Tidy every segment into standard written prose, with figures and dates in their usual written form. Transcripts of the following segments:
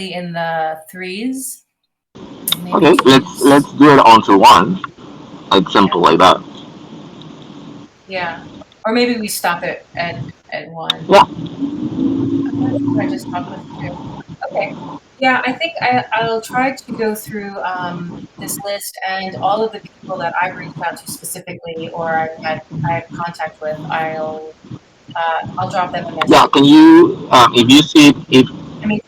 in the threes. Maybe Okay, let's do it onto one. Like simple like that. Yeah. Or maybe we stop it at one. Yeah. I just talked with two. Okay. Yeah, I think I'll try to go through this list and all of the people that I've reached out to specifically or I have contact with. I'll drop them a Yeah. message. Can you if you see if I mean,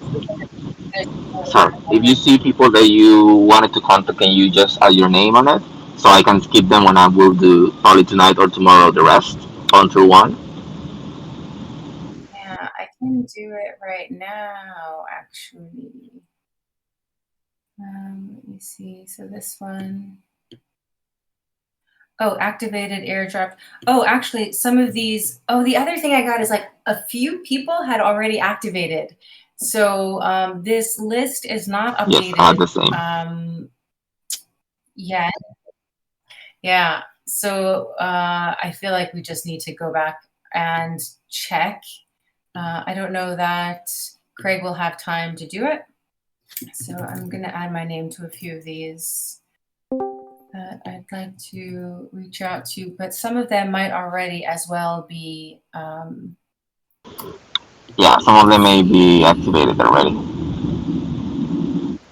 there's sorry, if you see people that you wanted to contact, can you just add your name on it so I can skip them when I will do probably tonight or tomorrow the rest onto one. yeah, I can do it right now, actually. Let me see. So this one. Oh, activated airdrop. Oh, actually, some of these. Oh, the other thing I got is like a few people had already activated. So this list is not Yes, I had updated the same. yet. Yeah. So I feel like we just need to go back and check. I don't know that Craig will have time to do it. So I'm going to add my name to a few of these that I'd like to reach out to, but some of them might already as well be. Yeah, some of them may be activated already.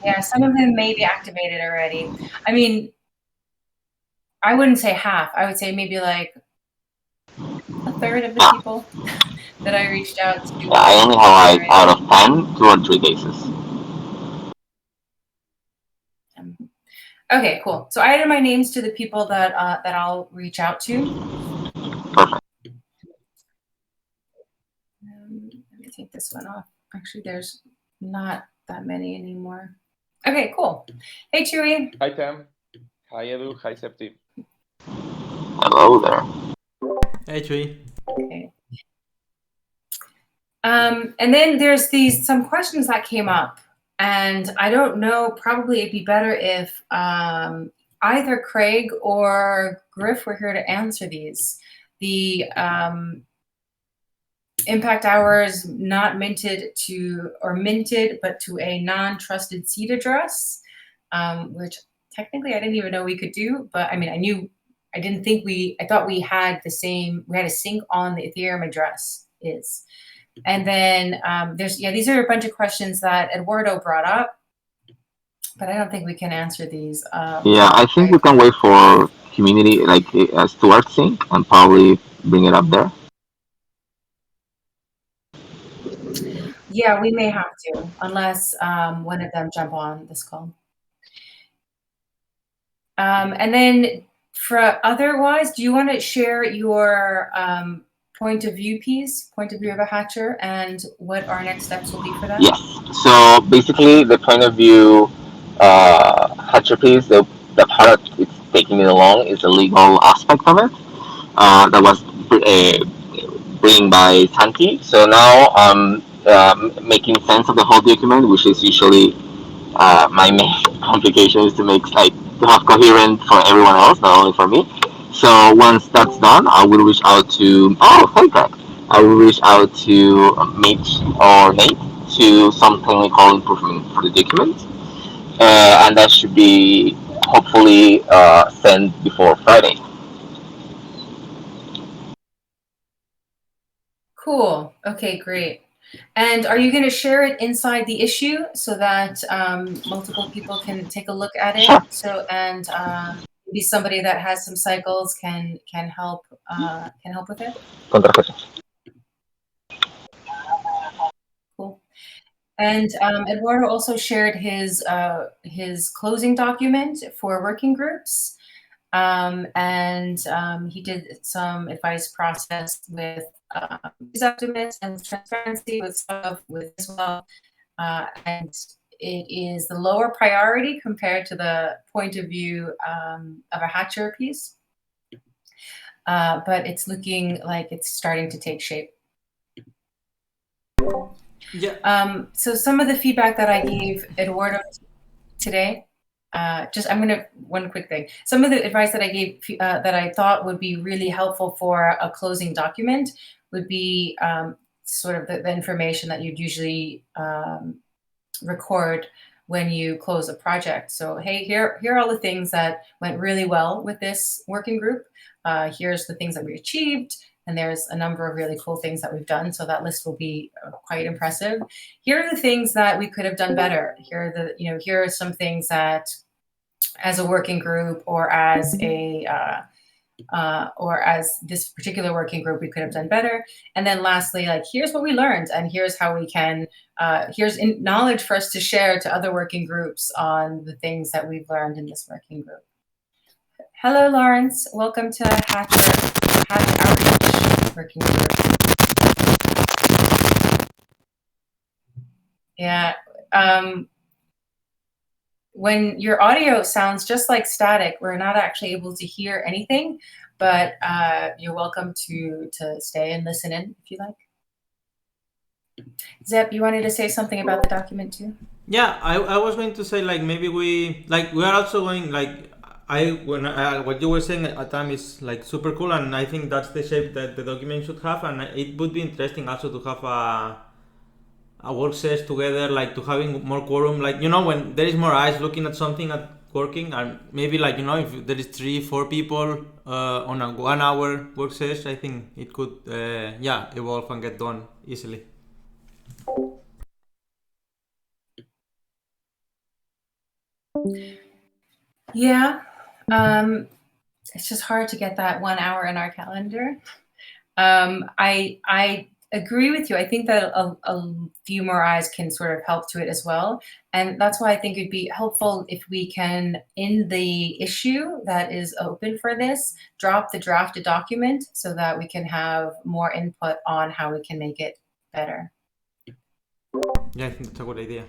Yeah, some of them may be activated already. I mean, I wouldn't say half. I would say maybe like a third of the Yeah, people that I reached out to yeah. I only have have done like out already. of 10, 2 or 3 cases. Um, okay, cool. So I added my names to the people that that I'll reach out to. Perfect. Let me take this one off. Actually, there's not that many anymore. Okay, cool. Hey, Chewy. Hi, Tam. Hi, Edu. Hi, Septi. Hello there. Hey, Tree. Okay. And then there's some questions that came up, and I don't know. Probably it'd be better if either Craig or Griff were here to answer these. The impact hours not minted to or minted, but to a non-trusted seed address, which technically I didn't even know we could do. But I mean, I didn't think I thought we had the same. We had a sync on the Ethereum address is. And then these are a bunch of questions that Eduardo brought up, but I don't think we can answer these. Yeah, I think we can wait for community like Steward sync and probably bring it up there. Yeah, we may have to, unless one of them jump on this call. And then for otherwise, do you want to share your point of view piece, point of view of a hatcher, and what our next steps will be for that? Yes. So basically, the point of view hatcher piece, the part that it's taking it along is the legal aspect of it. That was bring by Tanki. So now I'm making sense of the whole document, which is usually my main complication is to make like to have coherent for everyone else, not only for me. So once that's done, I will reach out to hey Greg. I will reach out to Mitch or Nate to something we call improvement for the document, and that should be hopefully sent before Friday. Cool. Okay, great. And are you going to share it inside the issue so that multiple people can take a look at it? Sure. So and maybe somebody that has some cycles can help with it. Cool. And Eduardo also shared his closing document for working groups, and he did some advice process with his estimates and transparency with stuff with as well, and it is the lower priority compared to the point of view of a hatcher piece, but it's looking like it's starting to take shape. Yeah. So some of the feedback that I gave Eduardo today, one quick thing. Some of the advice that I gave that I thought would be really helpful for a closing document would be sort of the information that you'd usually record when you close a project. So, hey, here are all the things that went really well with this working group. Here's the things that we achieved. And there's a number of really cool things that we've done. So that list will be quite impressive. Here are the things that we could have done better. Here are some things that as a working group or as this particular working group, we could have done better. And then lastly, like, here's what we learned and here's how we can, here's knowledge for us to share to other working groups on the things that we've learned in this working group. Hello, Lawrence. Welcome to Hatch Outreach working group. Yeah. When your audio sounds just like static, we're not actually able to hear anything, but you're welcome to stay and listen in if you like. Zep, you wanted to say something about the document too? Yeah, I was going to say, like, maybe we are also going, like, what you were saying at time is like super cool, and I think that's the shape that the document should have, and it would be interesting also to have a work session together, like to having more quorum, like, when there is more eyes looking at something at working, and maybe, like, if there is 3-4 people on a 1 hour work session, I think it could evolve and get done easily. Yeah, it's just hard to get that 1 hour in our calendar. I agree with you. I think that a few more eyes can sort of help to it as well. And that's why I think it'd be helpful if we can, in the issue that is open for this, drop the drafted document so that we can have more input on how we can make it better. Yeah, I think that's a good idea.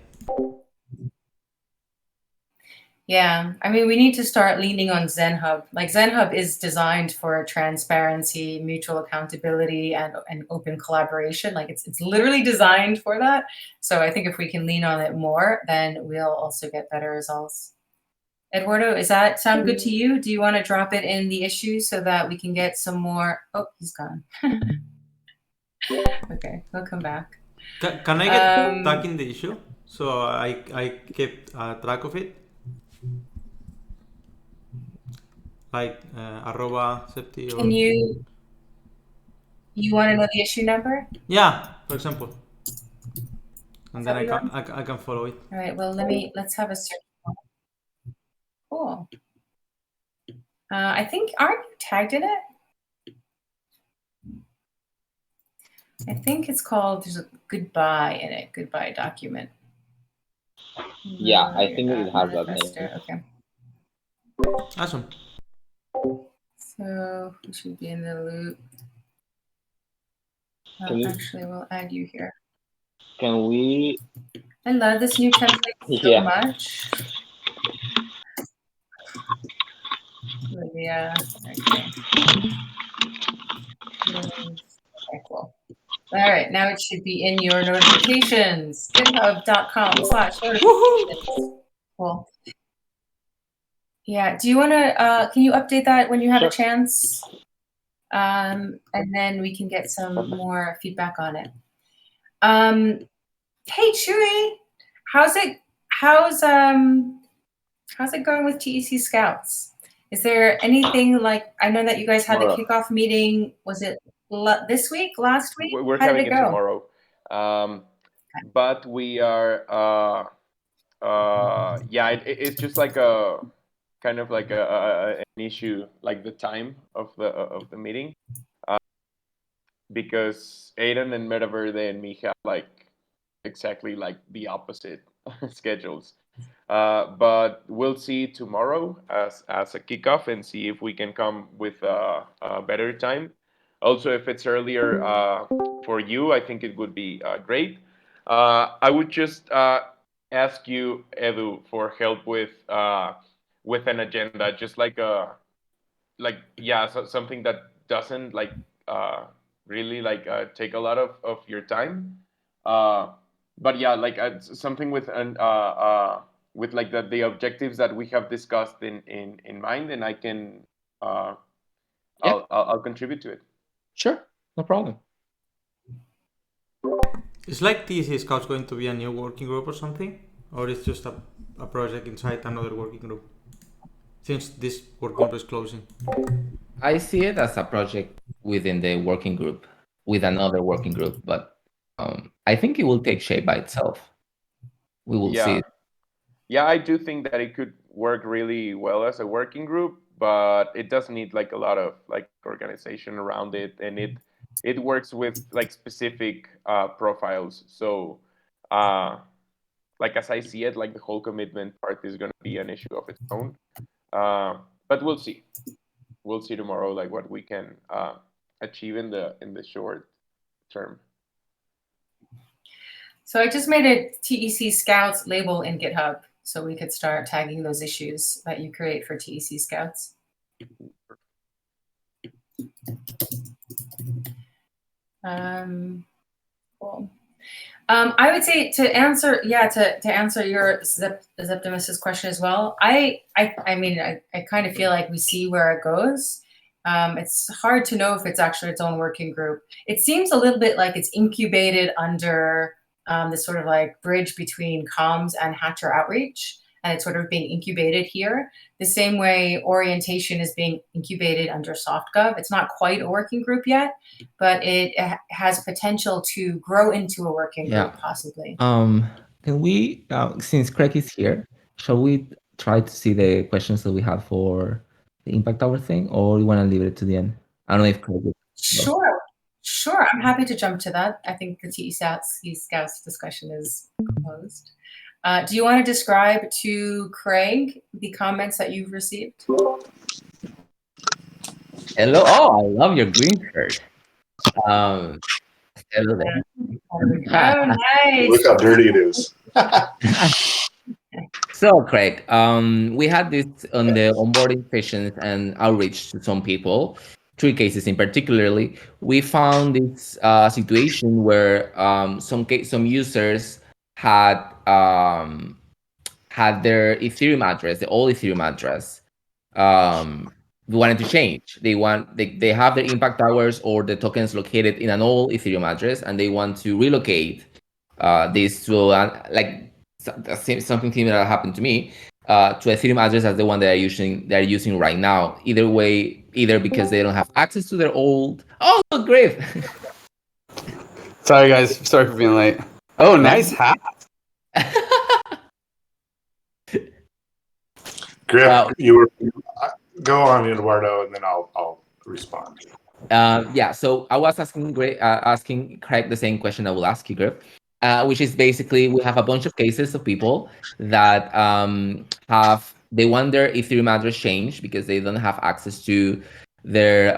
Yeah, I mean, we need to start leaning on ZenHub. Like, ZenHub is designed for transparency, mutual accountability, and open collaboration. Like, it's literally designed for that. So I think if we can lean on it more, then we'll also get better results. Eduardo, does that sound good to you? Do you want to drop it in the issue so that we can get some more? Oh, he's gone. Okay, we'll come back. Can I get back in the issue so I kept track of it? Like @septi or... Can you want to know the issue number? Yeah, for example. And then I can follow it. All right, well, let's have a search. Cool. I think, aren't you tagged in it? I think it's called, there's a goodbye in it, goodbye document. Yeah, I think it has that name. Okay. Awesome. So we should be in the loop. Actually, we'll add you here. Can we? I love this new template so much. Olivia, okay. Okay, cool. All right, now it should be in your notifications. github.com/notifications. Cool. Yeah, do you want to, can you update that when you have a chance? And then we can get some more feedback on it. Hey, Chewy, how's it going with TEC Scouts? Is there anything, like, I know that you guys had the kickoff meeting, was it this week, last week? We're having it tomorrow. But we are, it's just like a kind of like an issue, like the time of the meeting, because Aiden and Metaverde and me have like exactly like the opposite schedules. But we'll see tomorrow as a kickoff and see if we can come with a better time. Also, if it's earlier for you, I think it would be great. I would just ask you, Edu, for help with an agenda, just like something that doesn't like really like take a lot of your time. But yeah, like something with like the objectives that we have discussed in mind, and I can I'll contribute to it. Sure, no problem. Is like TC Scouts going to be a new working group or something? Or it's just a project inside another working group? Since this working group is closing. I see it as a project within the working group, with another working group, but I think it will take shape by itself. We will see it. Yeah, I do think that it could work really well as a working group, but it does need like a lot of like organization around it, and it works with like specific profiles. So, like as I see it, like the whole commitment part is going to be an issue of its own. But we'll see. We'll see tomorrow, like what we can achieve in the short term. So I just made a TEC Scouts label in GitHub so we could start tagging those issues that you create for TEC Scouts. Cool. I would say to answer your Zeptimus's question as well. I mean, I kind of feel like we see where it goes. It's hard to know if it's actually its own working group. It seems a little bit like it's incubated under this sort of like bridge between comms and Hatcher Outreach, and it's sort of being incubated here. The same way orientation is being incubated under SoftGov. It's not quite a working group yet, but it has potential to grow into a working group, possibly. Can we, since Craig is here, shall we try to see the questions that we have for the Impact Hour thing, or you want to leave it to the end? I don't know if Craig will. Sure. I'm happy to jump to that. I think the TE Scouts discussion is closed. Do you want to describe to Craig the comments that you've received? Hello. Oh, I love your green shirt. Hello there. Oh, nice. Look how dirty it is. So, Craig, we had this on the onboarding sessions and outreach to some people. 3 cases in particularly. We found this situation where some users had their Ethereum address, the old Ethereum address, wanted to change. They have their impact hours or the tokens located in an old Ethereum address, and they want to relocate this to like something similar happened to me, to Ethereum address as the one they're using right now. Either because they don't have access to their old. Oh, great! Sorry, guys. Sorry for being late. Oh, nice hat. Griff, you were go on, Eduardo, and then I'll respond. Yeah. So I was asking Craig the same question I will ask you, Griff. Which is basically we have a bunch of cases of people that they want their Ethereum address changed because they don't have access to their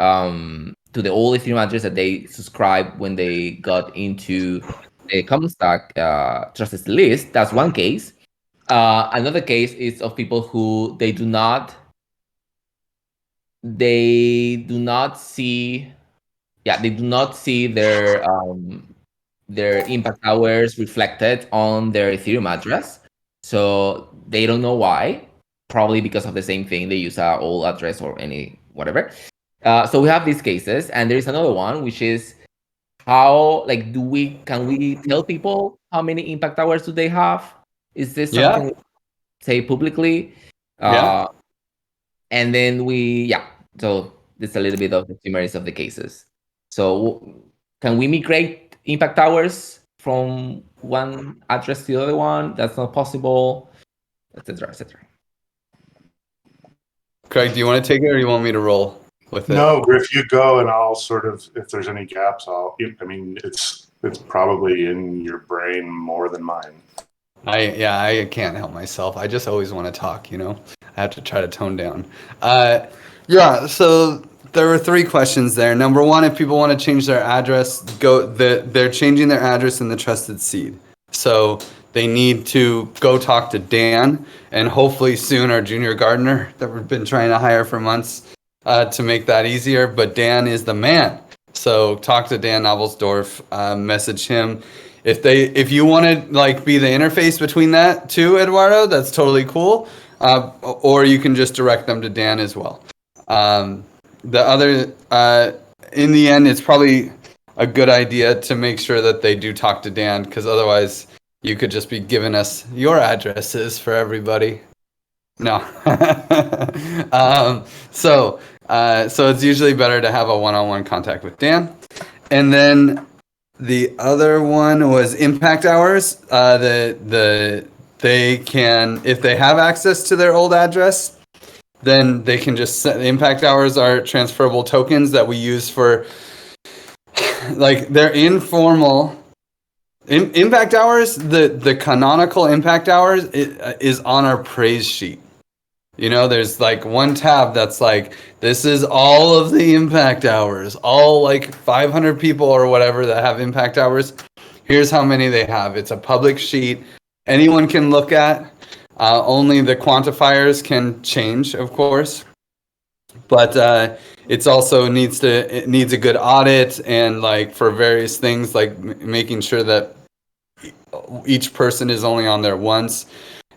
to the old Ethereum address that they subscribed when they got into the common stack trusted list. That's one case. Another case is of people who they do not see their impact hours reflected on their Ethereum address. So they don't know why, probably because of the same thing. They use our old address or any whatever. So we have these cases, and there is another one, which is how, like, can we tell people how many impact hours do they have? Is this something we say publicly? And then so there's a little bit of the summaries of the cases. So can we migrate impact hours from one address to the other one? That's not possible, etc., etc. Craig, do you want to take it, or you want me to roll with it? No, Griff, you go, and I'll sort of, if there's any gaps, I mean, it's probably in your brain more than mine. I can't help myself. I just always want to talk, I have to try to tone down. So there were 3 questions there. Number 1, if people want to change their address, they're changing their address in the trusted seed. So they need to go talk to Dan, and hopefully soon our junior gardener that we've been trying to hire for months to make that easier. But Dan is the man. So talk to Dan Navelsdorf, message him. If you want to like be the interface between that too, Eduardo, that's totally cool. Or you can just direct them to Dan as well. The other, in the end, it's probably a good idea to make sure that they do talk to Dan, because otherwise you could just be giving us your addresses for everybody. No. So it's usually better to have a one-on-one contact with Dan. And then the other one was impact hours. They can, if they have access to their old address, then they can just set, impact hours are transferable tokens that we use for, like, they're informal. Impact hours, the canonical impact hours is on our praise sheet. You know, there's like one tab that's like, this is all of the impact hours, all like 500 people or whatever that have impact hours. Here's how many they have. It's a public sheet. Anyone can look at. Only the quantifiers can change, of course. But it's also needs a good audit, and like for various things, like making sure that each person is only on there once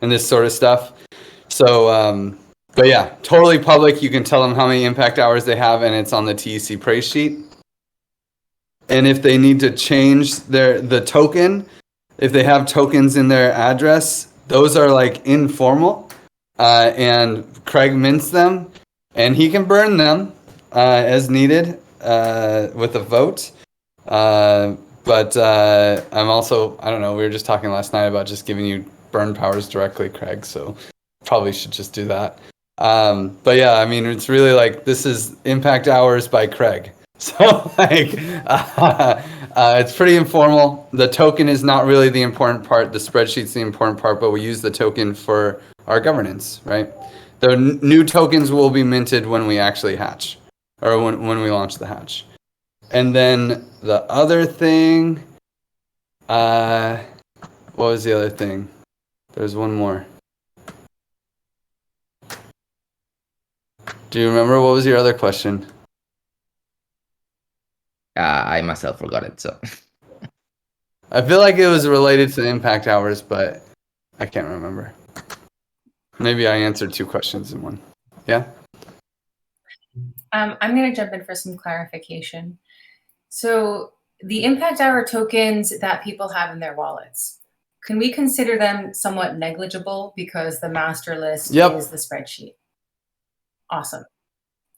and this sort of stuff. So, but yeah, totally public. You can tell them how many impact hours they have, and it's on the TEC praise sheet. And if they need to change the token, if they have tokens in their address, those are like informal, and Craig mints them, and he can burn them as needed with a vote. But I'm also, I don't know, we were just talking last night about just giving you burn powers directly, Craig, so probably should just do that. But yeah, I mean, it's really like, this is impact hours by Craig. So like, it's pretty informal. The token is not really the important part. The spreadsheet's the important part, but we use the token for our governance, right? The new tokens will be minted when we actually hatch, or when we launch the hatch. And then the other thing, what was the other thing? There's one more. Do you remember what was your other question? I myself forgot it, so. I feel like it was related to the impact hours, but I can't remember. Maybe I answered two questions in one. Yeah? I'm going to jump in for some clarification. So the impact hour tokens that people have in their wallets, can we consider them somewhat negligible because the master list is the spreadsheet? Awesome.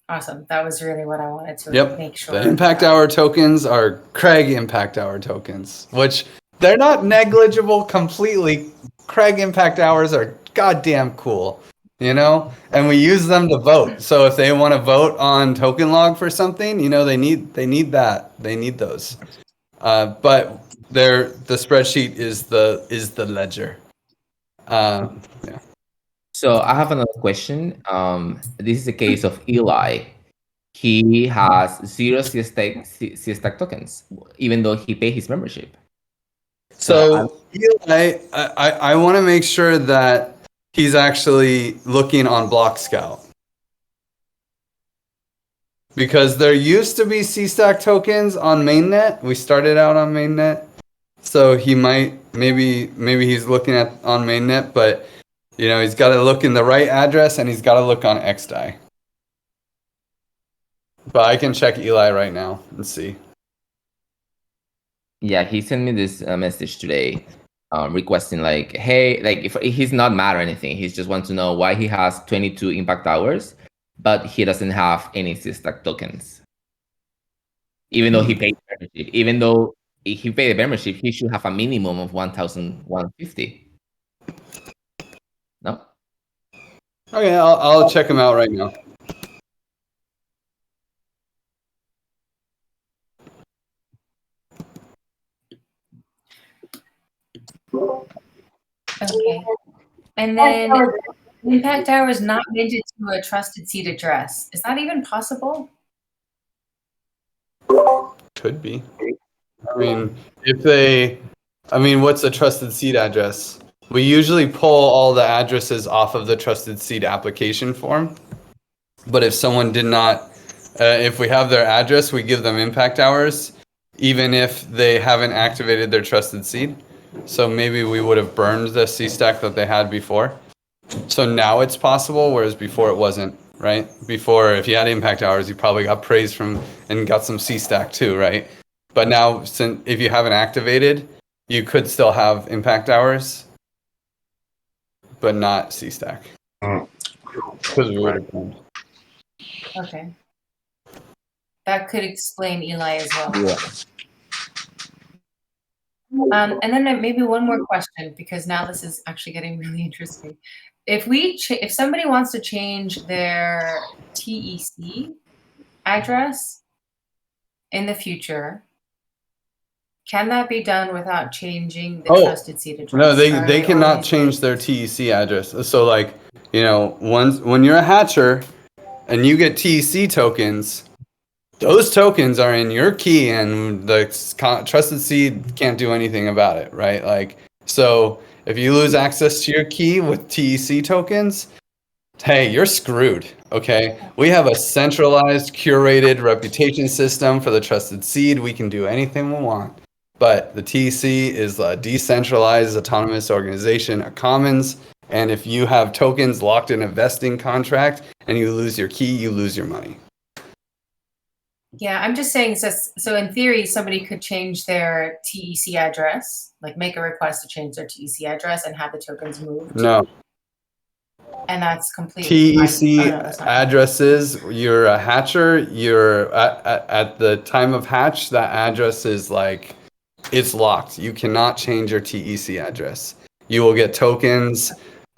Awesome. That was really what I wanted to make sure. The impact hour tokens are Craig impact hour tokens, which they're not negligible completely. Craig impact hours are goddamn cool, you know? And we use them to vote. So if they want to vote on token log for something, you know, they need that. They need those. But the spreadsheet is the ledger. Yeah. So I have another question. This is a case of Eli. He has 0 C-Stack tokens, even though he paid his membership. So Eli, I want to make sure that he's actually looking on Block Scout. Because there used to be C-Stack tokens on mainnet. We started out on mainnet. So he maybe he's looking on mainnet, but you know, he's got to look in the right address, and he's got to look on XDAI. But I can check Eli right now and see. Yeah, he sent me this message today, requesting like, hey, like if he's not mad or anything, he just wants to know why he has 22 impact hours, but he doesn't have any C-Stack tokens. Even though he paid the membership, even though he paid the membership, he should have a minimum of 1,150. No? Okay, I'll check him out right now. Okay. And then impact hour is not minted to a trusted seed address. Is that even possible? Could be. I mean, what's a trusted seed address? We usually pull all the addresses off of the trusted seed application form. But if someone did not, if we have their address, we give them impact hours, even if they haven't activated their trusted seed. So maybe we would have burned the C-Stack that they had before. So now it's possible, whereas before it wasn't, right? Before, if you had impact hours, you probably got praise from and got some C-Stack too, right? But now, since if you haven't activated, you could still have impact hours, but not C-stack. Because we would have done. Okay. That could explain Eli as well. Yeah. And then maybe one more question, because now this is actually getting really interesting. If if somebody wants to change their TEC address in the future, can that be done without changing the trusted seed address? No, they cannot change their TEC address. So like, when you're a hatcher and you get TEC tokens, those tokens are in your key and the trusted seed can't do anything about it, right? Like, so if you lose access to your key with TEC tokens, hey, you're screwed, okay? We have a centralized, curated reputation system for the trusted seed. We can do anything we want. But the TEC is a decentralized autonomous organization, a commons, and if you have tokens locked in a vesting contract and you lose your key, you lose your money. Yeah, I'm just saying, so in theory, somebody could change their TEC address, like make a request to change their TEC address and have the tokens moved. No. And that's completely TEC addresses, you're a hatcher, you're at the time of hatch, that address is like, it's locked. You cannot change your TEC address. You will get tokens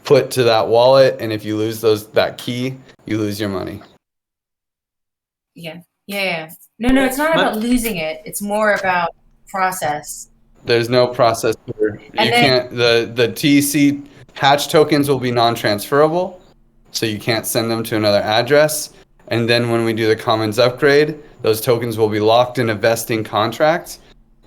put to that wallet, and if you lose that key, you lose your money. Yeah. No, it's not about losing it. It's more about process. There's no process here. The TEC hatch tokens will be non-transferable, so you can't send them to another address. And then when we do the commons upgrade, those tokens will be locked in a vesting contract.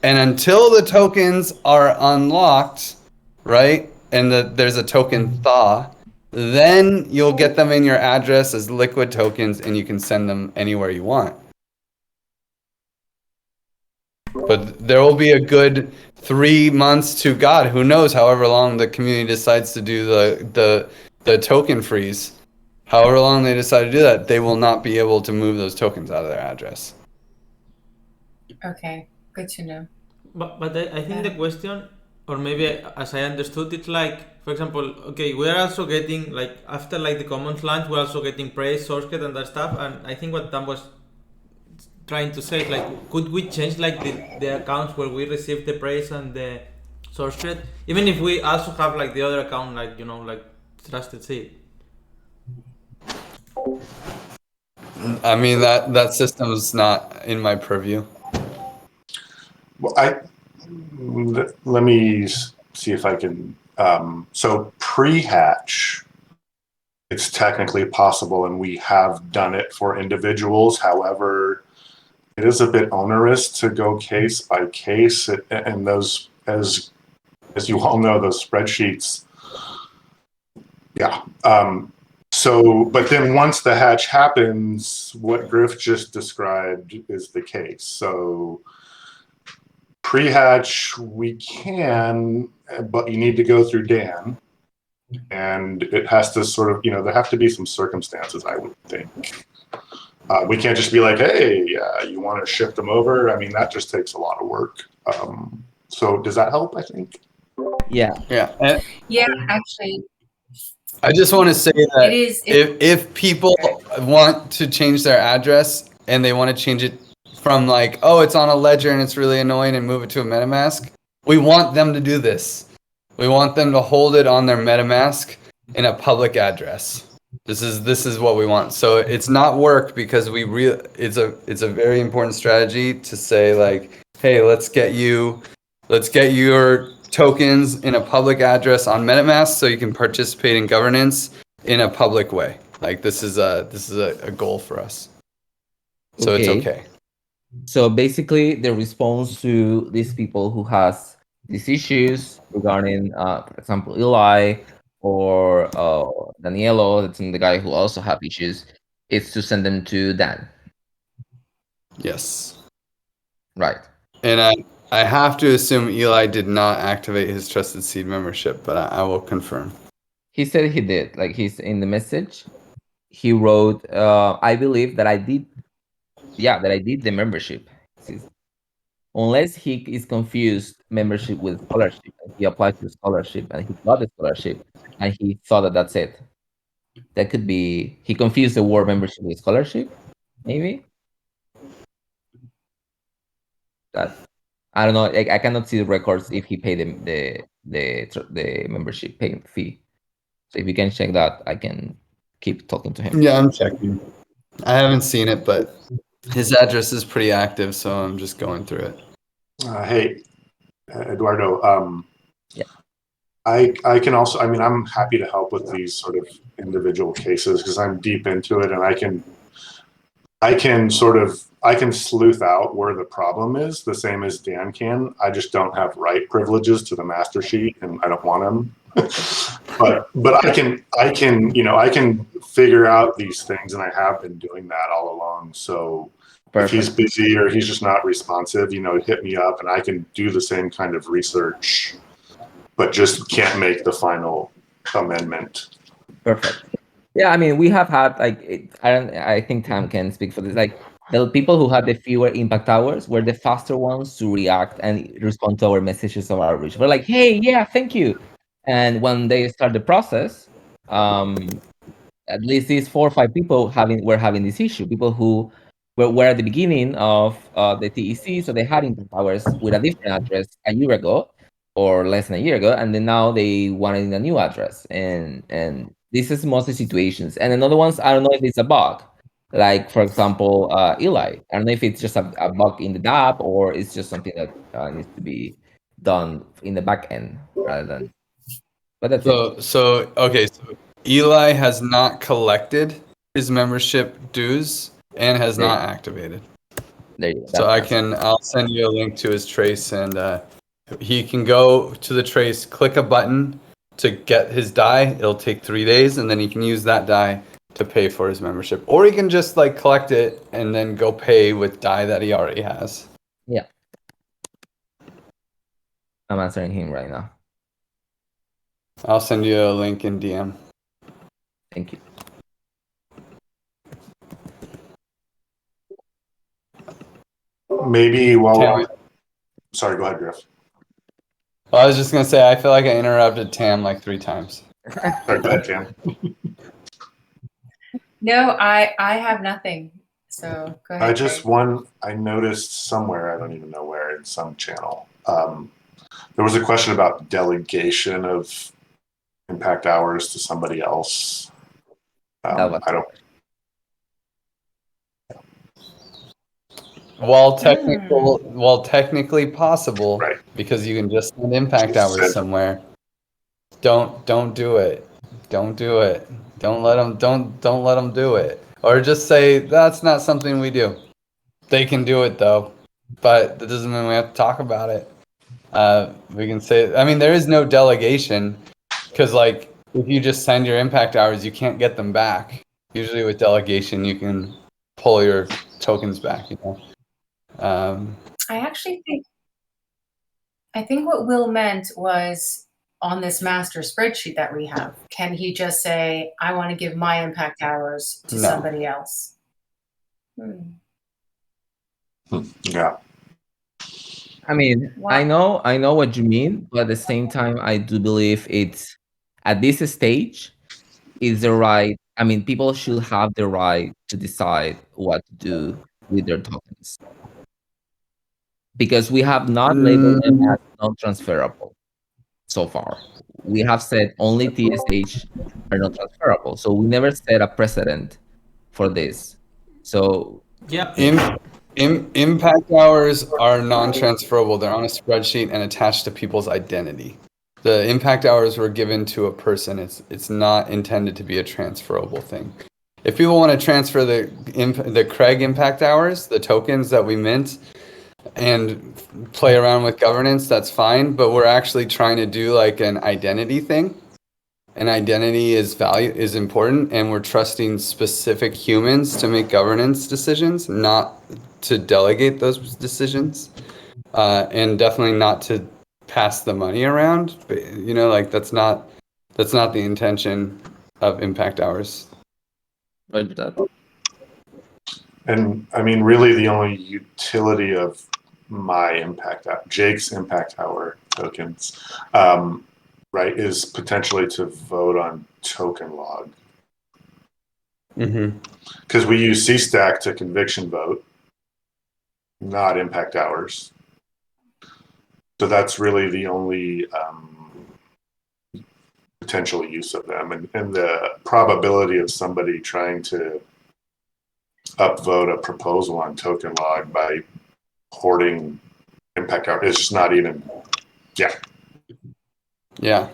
And until the tokens are unlocked, right, and there's a token thaw, then you'll get them in your address as liquid tokens and you can send them anywhere you want. But there will be a good 3 months to God, who knows, however long the community decides to do the token freeze. However long they decide to do that, they will not be able to move those tokens out of their address. Okay, good to know. But I think the question, or maybe as I understood, it's like, for example, okay, we're also getting, like, after like the commons launch, we're also getting praise, source code and that stuff. And I think what Tam was trying to say is like, could we change like the accounts where we receive the praise and the source code, even if we also have like the other account, like, like trusted seed? I mean, that system's not in my purview. Well, let me see if I can. So pre-hatch, it's technically possible, and we have done it for individuals. However, it is a bit onerous to go case by case, and those, as you all know, those spreadsheets. Yeah. So, but then once the hatch happens, what Griff just described is the case. So pre-hatch, we can, but you need to go through Dan. And it has to sort of, there have to be some circumstances, I would think. We can't just be like, hey, you want to shift them over? I mean, that just takes a lot of work. So does that help, I think? Yeah. Yeah. Yeah, actually. I just want to say that if people want to change their address and they want to change it from like, oh, it's on a ledger and it's really annoying, and move it to a MetaMask, we want them to do this. We want them to hold it on their MetaMask in a public address. This is what we want. So it's not work, because it's a very important strategy to say like, hey, let's get your tokens in a public address on MetaMask so you can participate in governance in a public way. Like this is a goal for us. So It's okay. So basically the response to these people who has these issues regarding, for example, Eli or Danielo, that's the guy who also have issues, is to send them to Dan. Yes. Right. And I have to assume Eli did not activate his Trusted Seed membership, but I will confirm. He said he did. Like, he's in the message. He wrote, I believe that I did. Yeah, that I did the membership. unless he is confused membership with scholarship, and he applied to scholarship and he got the scholarship, and he thought that that's it. That could be he confused the word membership with scholarship, maybe. That I don't know. I cannot see the records if he paid the membership fee. So if you can check that, I can keep talking to him. Yeah, I'm checking. I haven't seen it, but his address is pretty active, so I'm just going through it. Hey, Eduardo. Yeah. I can also. I mean, I'm happy to help with these sort of individual cases because I'm deep into it, and I can sleuth out where the problem is, the same as Dan can. I just don't have write privileges to the master sheet, and I don't want them. but I can figure out these things, and I have been doing that all along. So Perfect. if he's busy or he's just not responsive, hit me up, and I can do the same kind of research, but just can't make the final amendment. Perfect. Yeah, I mean, we have had I think Tam can speak for this. Like the people who had the fewer impact hours were the faster ones to react and respond to our messages of outreach. We're like, hey, yeah, thank you. And when they start the process, at least these 4 or 5 people were having this issue. People who were at the beginning of the TEC, so they had impact hours with a different address a year ago or less than a year ago, and then now they wanted a new address. And this is mostly situations. And another ones, I don't know if it's a bug. Like, for example, Eli. I don't know if it's just a bug in the app or it's just something that needs to be done in the back end rather than. But that's it. So Eli has not collected his membership dues and has There you not activated. There you go. So I'll send you a link to his trace, and he can go to the trace, click a button to get his die. It'll take 3 days, and then he can use that die to pay for his membership. Or he can just collect it and then go pay with die that he already has. Yeah. I'm answering him right now. I'll send you a link in DM. Thank you. Maybe sorry, go ahead, Griff. Well, I was just going to say, I feel like I interrupted Tam 3 times. Sorry, go ahead, Tam. No, I have nothing. So go ahead. I noticed somewhere, I don't even know where, in some channel, there was a question about delegation of impact hours to somebody else. I don't. While technically possible, Right. because you can just send impact hours somewhere. Don't do it. Don't do it. Don't let them do it. Or just say that's not something we do. They can do it though, but that doesn't mean we have to talk about it. We can say, I mean, there is no delegation because if you just send your impact hours, you can't get them back. Usually with delegation, you can pull your tokens back. I think what Will meant was on this master spreadsheet that we have, can he just say, I want to give my impact hours to somebody else? Yeah. I mean, Wow. I know what you mean, but at the same time, I do believe it's at this stage is the right. I mean, people should have the right to decide what to do with their tokens because we have not labeled them as non-transferable so far. We have said only TSH are not transferable, so we never set a precedent for this. So Yeah. Impact hours are non-transferable. They're on a spreadsheet and attached to people's identity. The impact hours were given to a person. It's not intended to be a transferable thing. If people want to transfer the Craig impact hours, the tokens that we mint, and play around with governance, that's fine. But we're actually trying to do an identity thing. And identity is important, and we're trusting specific humans to make governance decisions, not to delegate those decisions, and definitely not to pass the money around. But, that's not the intention of impact hours. right with that. And I mean, really, the only utility of Jake's impact hour tokens, right, is potentially to vote on token log. Because we use CStack to conviction vote, not impact hours. So that's really the only potential use of them. And the probability of somebody trying to upvote a proposal on token log by hoarding impact hour is just not even, Yeah.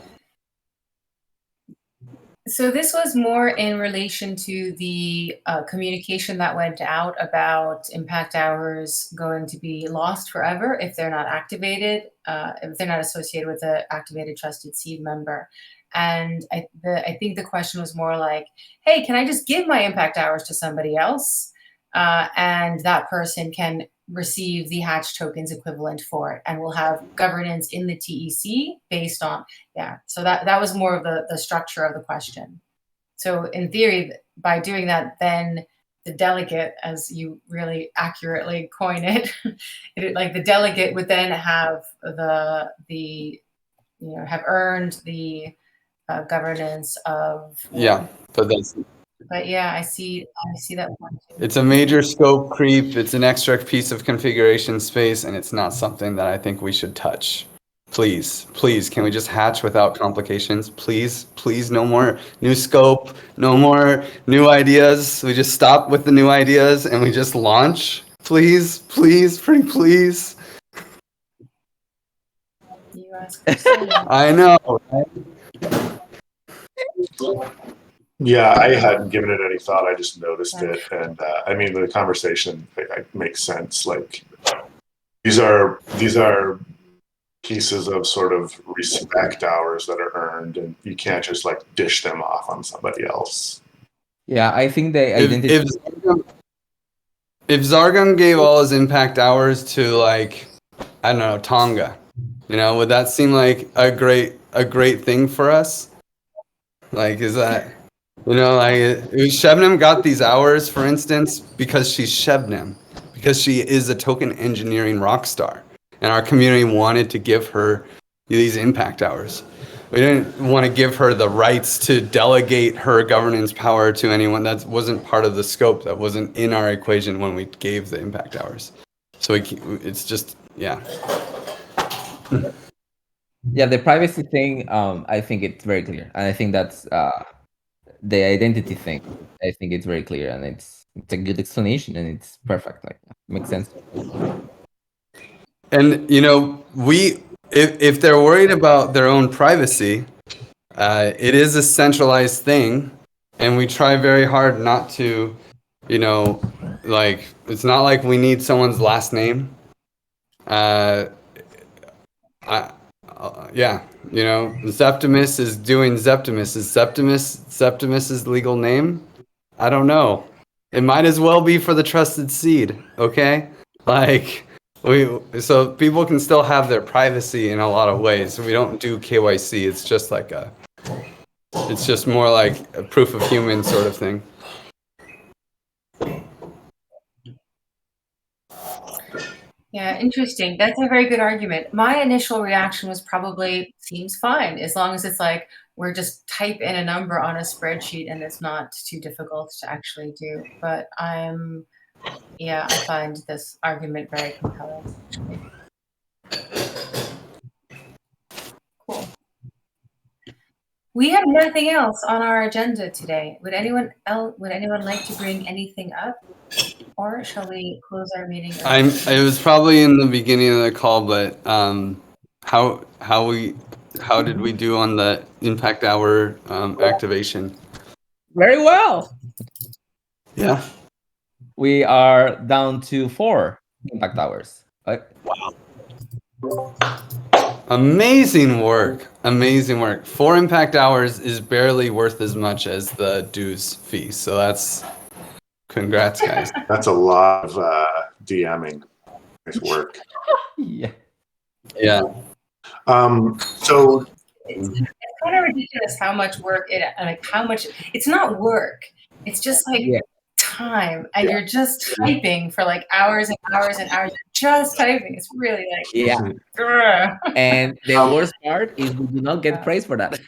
So this was more in relation to the communication that went out about impact hours going to be lost forever if they're not activated, if they're not associated with an activated trusted seed member. And I think the question was more like, hey, can I just give my impact hours to somebody else? And that person can receive the Hatch tokens equivalent for it, and we'll have governance in the TEC based on, so that was more of the structure of the question. So in theory, by doing that, then the delegate, as you really accurately coin it, like the delegate would then have have earned the governance of. But yeah, I see that one too. It's a major scope creep. It's an extra piece of configuration space, and it's not something that I think we should touch. Please, can we just hatch without complications? Please, no more new scope, no more new ideas. We just stop with the new ideas and we just launch. Please, pretty please. You ask Christina. I know. Yeah, I hadn't given it any thought. I just noticed it, and I mean, the conversation makes sense. Like, these are pieces of sort of respect hours that are earned, and you can't just like dish them off on somebody else. Yeah, I think the identity. If Zargon gave all his impact hours to, like, I don't know, Tonga, would that seem like a great thing for us? Like, is that? Shebnem got these hours, for instance, because she's Shebnem, because she is a token engineering rock star, and our community wanted to give her these impact hours. We didn't want to give her the rights to delegate her governance power to anyone. That wasn't part of the scope. That wasn't in our equation when we gave the impact hours. So it's just, Yeah, the privacy thing, I think it's very clear, and I think that's the identity thing. I think it's very clear, and it's a good explanation, and it's perfect. Like, makes sense. And if they're worried about their own privacy, it is a centralized thing, and we try very hard not to, like, it's not like we need someone's last name. Zeptimus is doing Zeptimus. Is Zeptimus's legal name? I don't know. It might as well be for the trusted seed, okay? Like, so people can still have their privacy in a lot of ways. We don't do KYC. It's just like it's just more like a proof of human sort of thing. Yeah, interesting. That's a very good argument. My initial reaction was probably seems fine, as long as it's like we're just type in a number on a spreadsheet and it's not too difficult to actually do. But I find this argument very compelling, actually. Cool. We have nothing else on our agenda today. Would anyone like to bring anything up? Or shall we close our meeting? It was probably in the beginning of the call, but how did we do on the impact hour activation? Very well. Yeah. We are down to 4 impact hours. Right? Wow. Amazing work. 4 impact hours is barely worth as much as the dues fee. So that's congrats, guys. That's a lot of DMing. Nice work. Yeah. So it's kind of ridiculous how much work it's not work. It's just like time, and you're just typing for like hours and hours and hours, just typing. It's really like, Yeah. grr. And the worst part is we do not get praise for that.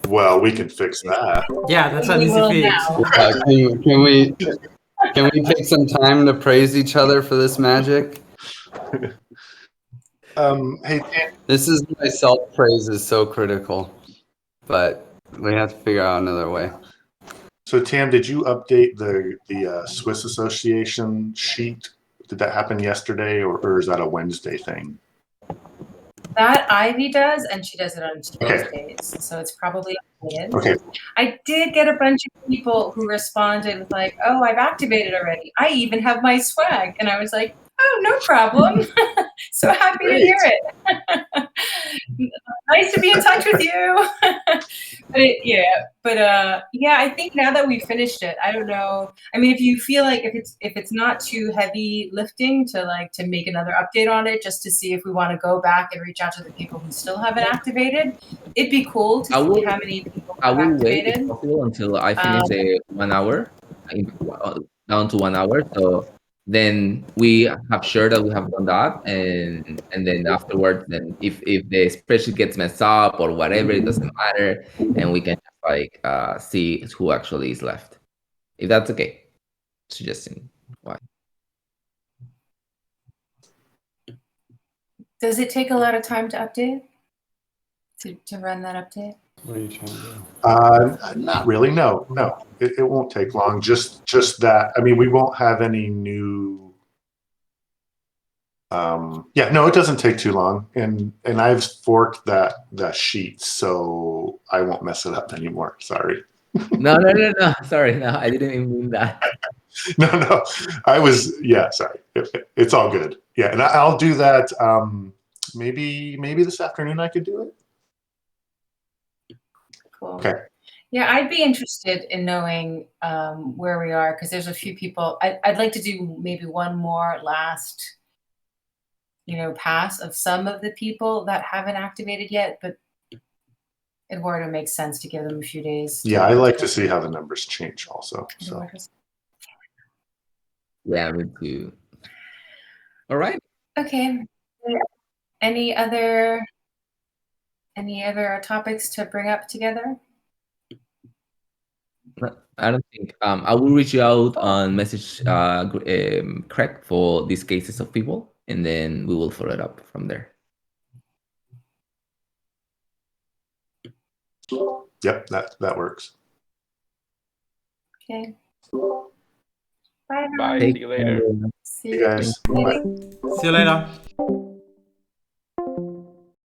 Well, we can fix that. Yeah, that's an We easy will fix. now. Can we take some time to praise each other for this magic? Hey, Tam, This is why self-praise is so critical, but we have to figure out another way. so Tam, did you update the Swiss Association sheet? Did that happen yesterday, or is that a Wednesday thing? That Ivy does, and she does it on Okay. Tuesdays, so it's probably updated. Okay. I did get a bunch of people who responded with like, "Oh, I've activated already. I even have my swag," and I was like, "Oh, no problem. So happy to hear it. Nice to be in touch with you." Yeah, I think now that we finished it, I don't know. I mean, if you feel like if it's not too heavy lifting to make another update on it, just to see if we want to go back and reach out to the people who still haven't activated, it'd be cool to see how many people I have will wait if activated. possible until I finish the 1 hour, down to 1 hour. So then we have sure that we have done that, and then afterwards, then if the spreadsheet gets messed up or whatever, it doesn't matter, and we can just like see who actually is left. If that's okay, suggesting why. Does it take a lot of time to update? To run that update? What are you trying to do? Not really. No. It won't take long. Just that. I mean, we won't have any new. Yeah, no, it doesn't take too long, and I've forked that sheet, so I won't mess it up anymore. Sorry. No. Sorry, no, I didn't even mean that. No. Yeah, sorry. It's all good. Yeah, and I'll do that. Maybe this afternoon I could do it. Cool. Okay. Yeah, I'd be interested in knowing where we are, because there's a few people. I'd like to do maybe one more last, pass of some of the people that haven't activated yet, but Eduardo makes sense to give them a few days. Yeah, I like to see how the numbers change also. So. Yeah, me too. All right. Okay. Any other topics to bring up together? I don't think. I will reach you out on message, Craig, for these cases of people, and then we will follow it up from there. Yep, that works. Okay. Bye. Bye. everyone. See you later. See You guys. you later. See you later.